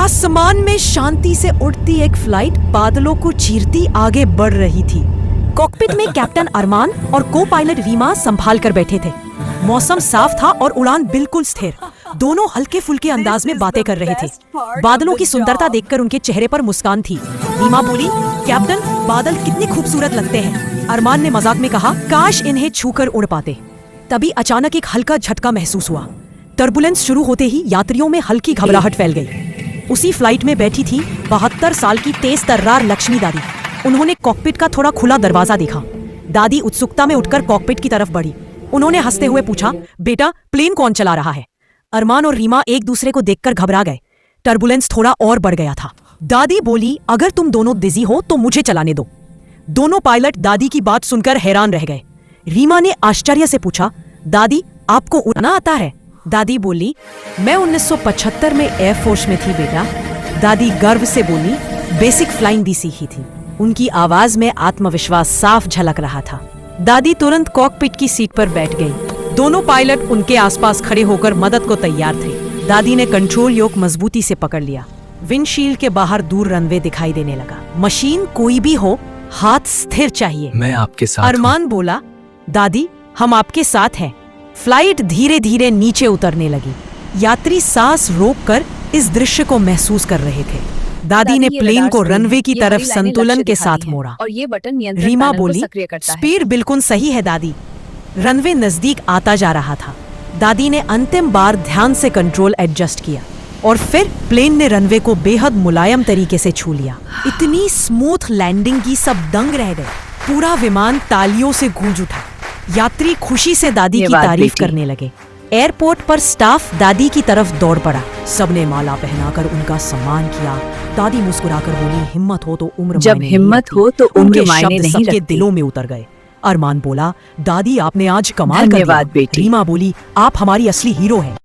आसमान में शांति से उड़ती एक फ्लाइट बादलों को चीरती आगे बढ़ रही थी। कॉकपिट में कैप्टन अरमान और को पायलट रीमा संभाल कर बैठे थे। मौसम साफ था और उड़ान बिल्कुल स्थिर। दोनों हल्के फुल्के अंदाज में बातें कर रहे थे। बादलों की सुंदरता देखकर उनके चेहरे पर मुस्कान थी। रीमा बोली, कैप्टन, बादल कितने खूबसूरत लगते हैं। अरमान ने मजाक में कहा, काश इन्हें छूकर उड़ पाते। तभी अचानक एक हल्का झटका महसूस हुआ। टर्बुलेंस शुरू होते ही यात्रियों में हल्की घबराहट फैल गई। उसी फ्लाइट में बैठी थी 72 साल की तेज तर्रार लक्ष्मी दादी। उन्होंने कॉकपिट का थोड़ा खुला दरवाजा देखा। दादी उत्सुकता में उठकर कॉकपिट की तरफ बढ़ी। उन्होंने हंसते हुए पूछा, बेटा, प्लेन कौन चला रहा है? अरमान और रीमा एक दूसरे को देखकर घबरा गए। टर्बुलेंस थोड़ा और बढ़ गया था। दादी बोली, अगर तुम दोनों बिजी हो तो मुझे चलाने दो। दोनों पायलट दादी की बात सुनकर हैरान रह गए। रीमा ने आश्चर्य से पूछा, दादी, आपको उड़ना आता है? दादी बोली, मैं 1975 में एयरफोर्स में थी बेटा। दादी गर्व से बोली, बेसिक फ्लाइंग भी सीखी थी। उनकी आवाज में आत्मविश्वास साफ झलक रहा था। दादी तुरंत कॉकपिट की सीट पर बैठ गई। दोनों पायलट उनके आसपास खड़े होकर मदद को तैयार थे। दादी ने कंट्रोल योक मजबूती से पकड़ लिया। विंडशील्ड के बाहर दूर रनवे दिखाई देने लगा। मशीन कोई भी हो, हाथ स्थिर चाहिए। मैं आपके साथ हूं। अरमान बोला, दादी, हम आपके साथ हैं। फ्लाइट धीरे धीरे नीचे उतरने लगी। यात्री सांस रोककर इस दृश्य को महसूस कर रहे थे। दादी ने प्लेन को रनवे की तरफ संतुलन के साथ मोड़ा और ये बटन नियंत्रण रीमा पैनल को बोली, सक्रिय करता है। स्पीड बिल्कुल सही है दादी। रनवे नजदीक आता जा रहा था। दादी ने अंतिम बार ध्यान से कंट्रोल एडजस्ट किया और फिर प्लेन ने रनवे को बेहद मुलायम तरीके से छू लिया। इतनी स्मूथ लैंडिंग की सब दंग रह गए। पूरा विमान तालियों से गूंज उठा। यात्री खुशी से दादी की तारीफ करने लगे। एयरपोर्ट पर स्टाफ दादी की तरफ दौड़ पड़ा। सबने माला पहनाकर उनका सम्मान किया। दादी मुस्कुराकर बोली, हिम्मत हो तो उम्र जब हिम्मत हो तो उम्र मायने नहीं सबके रखती। दिलों में उतर गए। अरमान बोला, दादी, आपने आज कमाल कर धन्यवाद दिया। बेटी। रीमा बोली, आप हमारी असली हीरो हैं।